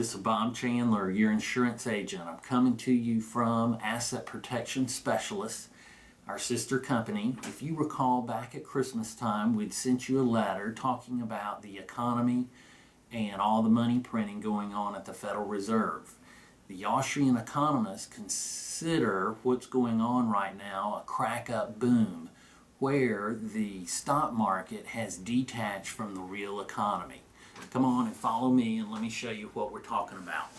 this is Bob Chandler, your insurance agent. I'm coming to you from Asset Protection Specialists, our sister company. If you recall, back at Christmas time, we'd sent you a letter talking about the economy and all the money printing going on at the Federal Reserve. The Austrian economists consider what's going on right now a crack-up boom, where the stock market has detached from the real economy. Come on and follow me and let me show you what we're talking about.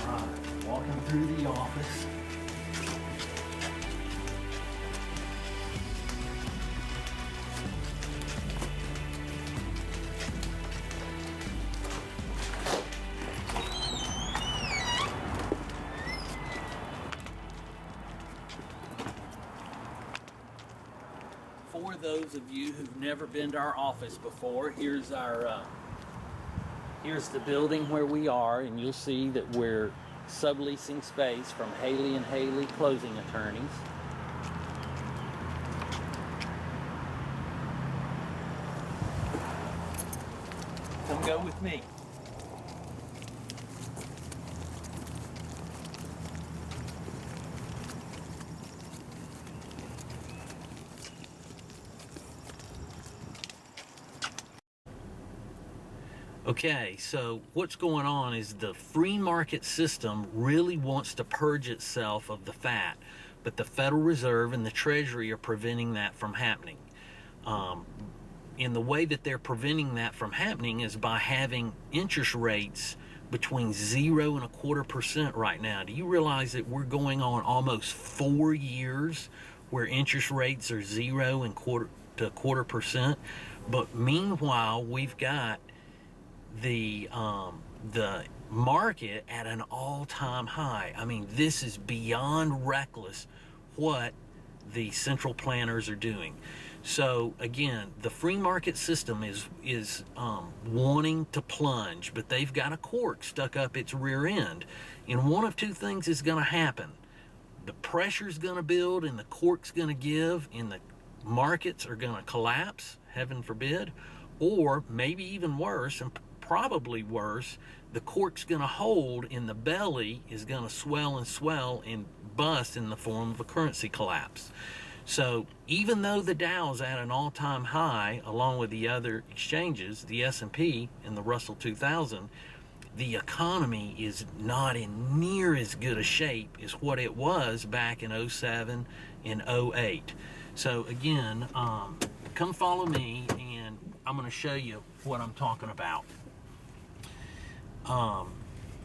All right, walking through the office. For those of you who've never been to our office before, here's the building where we are, and you'll see that we're subleasing space from Haley & Haley closing attorneys. Come go with me. Okay, so what's going on is the free market system really wants to purge itself of the fat, but the Federal Reserve and the Treasury are preventing that from happening. In the way that they're preventing that from happening is by having interest rates between 0.25% right now. Do you realize that we're going on almost 4 years where interest rates are 0.25%? But meanwhile, we've got the market at an all-time high. I mean, this is beyond reckless what the central planners are doing. So again, the free market system is wanting to plunge, but they've got a cork stuck up its rear end, and one of two things is going to happen. The pressure's going to build and the cork's going to give, and the markets are going to collapse, heaven forbid, or maybe even worse, and probably worse, the cork's going to hold and the belly is going to swell and bust in the form of a currency collapse. So even though the Dow's at an all-time high, along with the other exchanges, the S&P and the Russell 2000, the economy is not in near as good a shape as what it was back in 07 and 08. So again, come follow me and I'm going to show you what I'm talking about.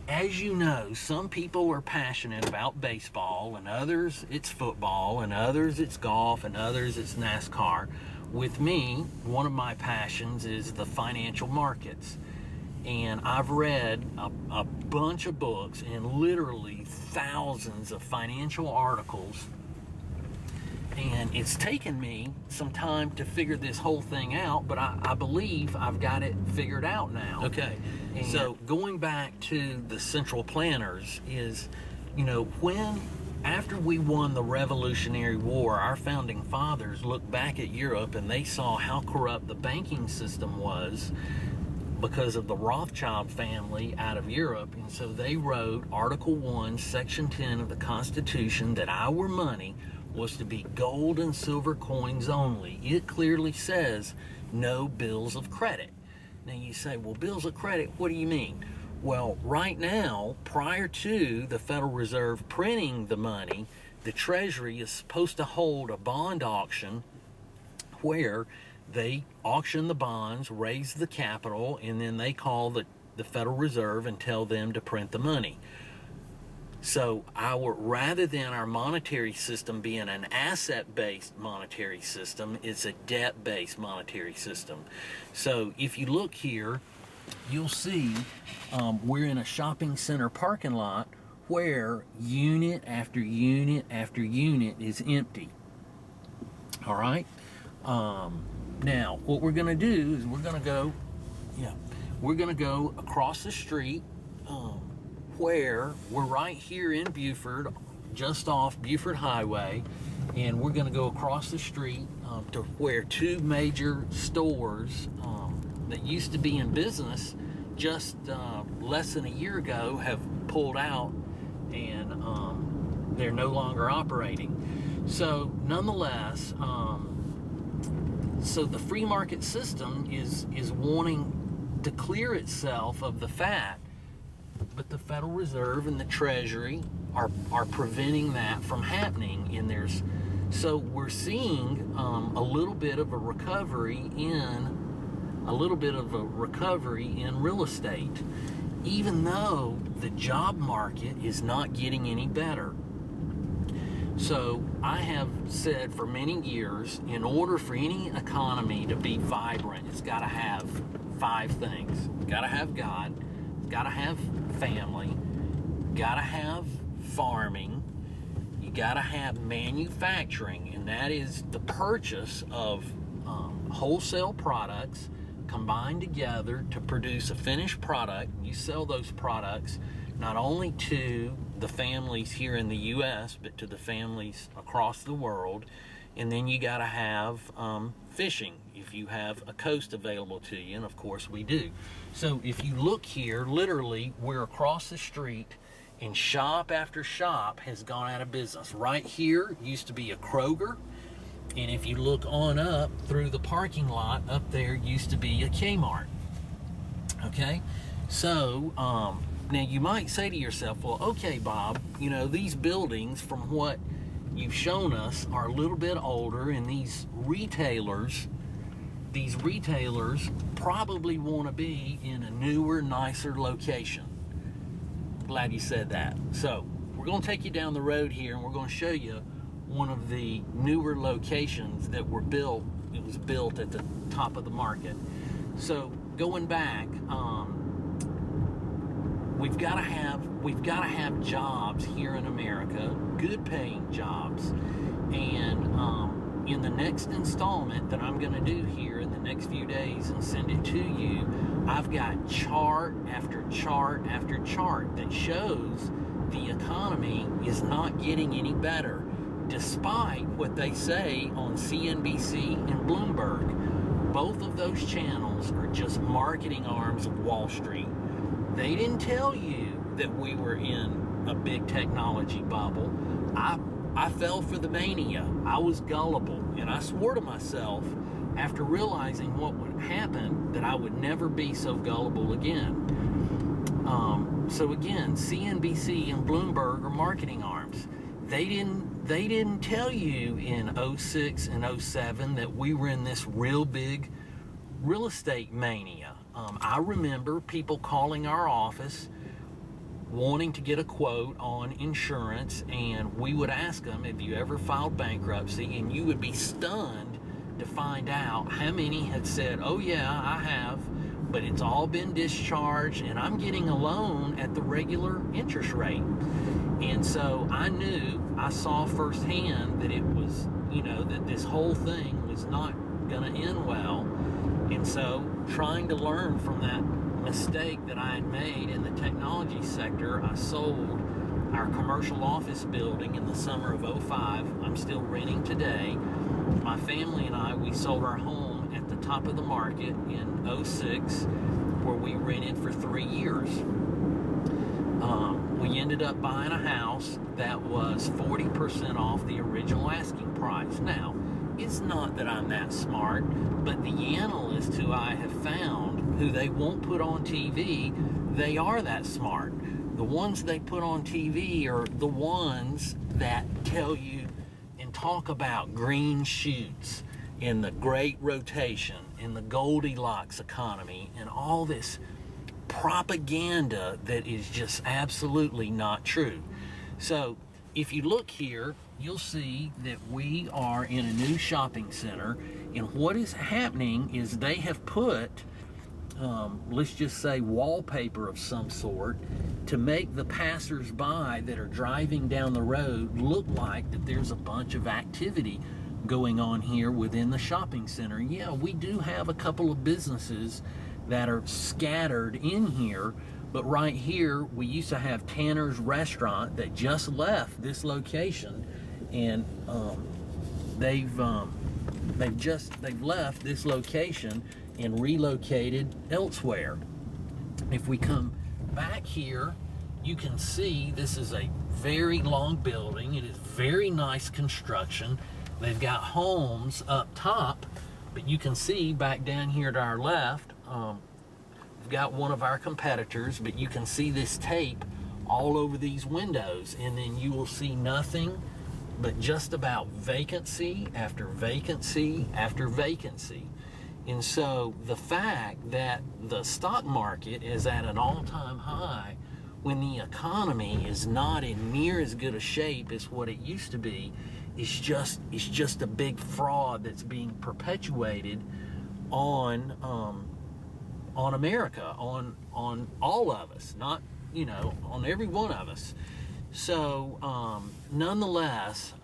As you know, some people are passionate about baseball, and others it's football, and others it's golf, and others it's NASCAR. With me, one of my passions is the financial markets. And I've read a bunch of books and literally thousands of financial articles. And it's taken me some time to figure this whole thing out, but I believe I've got it figured out now. Okay, so going back to the central planners is, you know, after we won the Revolutionary War, our founding fathers looked back at Europe and they saw how corrupt the banking system was because of the Rothschild family out of Europe, and so they wrote Article 1, Section 10 of the Constitution that our money was to be gold and silver coins only. It clearly says no bills of credit. Now you say, well, bills of credit, what do you mean? Well, right now, prior to the Federal Reserve printing the money, the Treasury is supposed to hold a bond auction where they auction the bonds, raise the capital, and then they call the Federal Reserve and tell them to print the money. So rather than our monetary system being an asset-based monetary system, it's a debt-based monetary system. So if you look here, you'll see we're in a shopping center parking lot where unit after unit after unit is empty. All right. Now, what we're going to do is we're going to go across the street where we're right here in Buford, just off Buford Highway, and we're going to go across the street to where two major stores that used to be in business just less than a year ago have pulled out, and they're no longer operating. So nonetheless, so the free market system is wanting to clear itself of the fat, but the Federal Reserve and the Treasury are preventing that from happening. And so we're seeing a little bit of a recovery in real estate, even though the job market is not getting any better. So I have said for many years, in order for any economy to be vibrant, it's got to have 5 things. It's got to have God, it's got to have family, got to have farming, you got to have manufacturing, and that is the purchase of wholesale products combined together to produce a finished product. You sell those products not only to the families here in the U.S., but to the families across the world. And then you got to have fishing if you have a coast available to you, and of course we do. So if you look here, literally we're across the street, and shop after shop has gone out of business. Right here used to be a Kroger, and if you look on up through the parking lot, up there used to be a Kmart. Okay, so now you might say to yourself, well, okay, Bob, you know, these buildings, from what you've shown us, are a little bit older, and these retailers probably want to be in a newer, nicer location. Glad you said that. So we're going to take you down the road here, and we're going to show you one of the newer locations that were built. It was built at the top of the market. So going back, we've got to have jobs here in America, good paying jobs. And in the next installment that I'm going to do here in the next few days and send it to you, I've got chart after chart after chart that shows the economy is not getting any better, despite what they say on CNBC and Bloomberg. Both of those channels are just marketing arms of Wall Street. They didn't tell you that we were in a big technology bubble. I fell for the mania. I was gullible, and I swore to myself after realizing what would happen that I would never be so gullible again. So again, CNBC and Bloomberg are marketing arms. They didn't tell you in 06 and 07 that we were in this real big real estate mania. I remember people calling our office wanting to get a quote on insurance, and we would ask them, have you ever filed bankruptcy? And you would be stunned to find out how many had said, oh yeah, I have, but it's all been discharged, and I'm getting a loan at the regular interest rate. And so I saw firsthand that it was, that this whole thing was not going to end well. And so trying to learn from that mistake that I had made in the technology sector, I sold our commercial office building in the summer of 05. I'm still renting today. My family and I, we sold our home at the top of the market in 06, where we rented for 3 years. We ended up buying a house that was 40% off the original asking price. Now, it's not that I'm that smart, but the analysts who I have found, who they won't put on TV, they are that smart. The ones they put on TV are the ones that tell you and talk about green shoots and the great rotation and the Goldilocks economy and all this propaganda that is just absolutely not true. So if you look here, you'll see that we are in a new shopping center, and what is happening is they have put, let's just say, wallpaper of some sort to make the passers-by that are driving down the road look like that there's a bunch of activity going on here within the shopping center. Yeah, we do have a couple of businesses that are scattered in here, but right here we used to have Tanner's Restaurant that just left this location, and they've left this location and relocated elsewhere. If we come back here, you can see this is a very long building. It is very nice construction. They've got homes up top, but you can see back down here to our left, we've got one of our competitors, but you can see this tape all over these windows, and then you will see nothing but just about vacancy after vacancy after vacancy. And so the fact that the stock market is at an all-time high when the economy is not in near as good a shape as what it used to be is just a big fraud that's being perpetuated on America, on all of us, not, on every one of us. So nonetheless,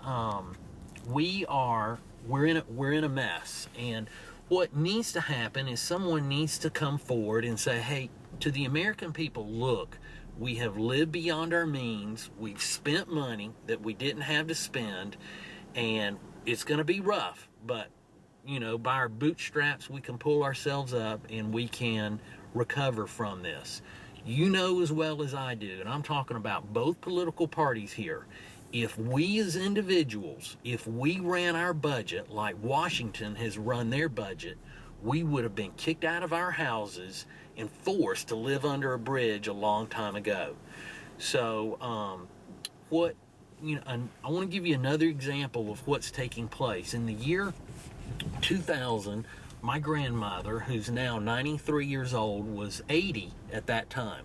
we're in a mess, and what needs to happen is someone needs to come forward and say, hey, to the American people, look, we have lived beyond our means. We've spent money that we didn't have to spend, and it's going to be rough, but by our bootstraps, we can pull ourselves up and we can recover from this. You know as well as I do, and I'm talking about both political parties here, if we as individuals, if we ran our budget like Washington has run their budget, we would have been kicked out of our houses and forced to live under a bridge a long time ago. So I want to give you another example of what's taking place. In the year 2000, my grandmother, who's now 93 years old, was 80 at that time.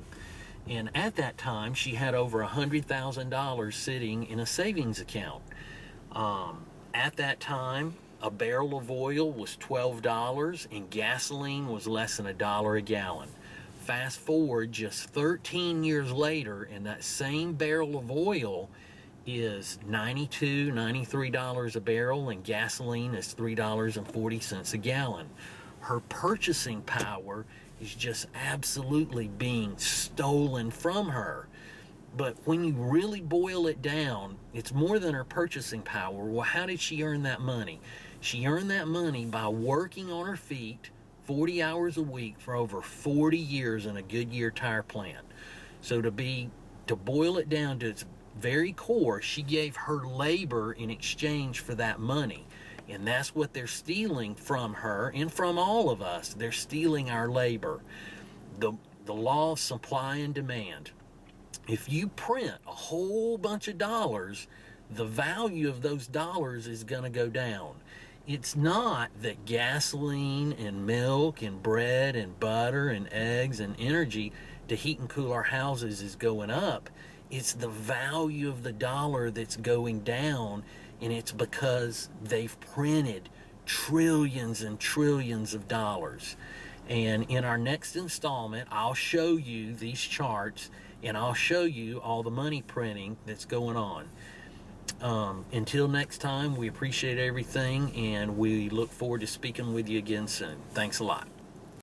And at that time, she had over $100,000 sitting in a savings account. At that time, a barrel of oil was $12 and gasoline was less than $1 a gallon. Fast forward just 13 years later, and that same barrel of oil is $92, $93 a barrel, and gasoline is $3.40 a gallon. Her purchasing power is just absolutely being stolen from her. But when you really boil it down, it's more than her purchasing power. Well, how did she earn that money? She earned that money by working on her feet 40 hours a week for over 40 years in a Goodyear tire plant. So to boil it down to its very core, she gave her labor in exchange for that money. And that's what they're stealing from her and from all of us. They're stealing our labor. The law of supply and demand. If you print a whole bunch of dollars, the value of those dollars is going to go down. It's not that gasoline and milk and bread and butter and eggs and energy to heat and cool our houses is going up. It's the value of the dollar that's going down, and it's because they've printed trillions and trillions of dollars. And in our next installment, I'll show you these charts, and I'll show you all the money printing that's going on. Until next time, we appreciate everything, and we look forward to speaking with you again soon. Thanks a lot.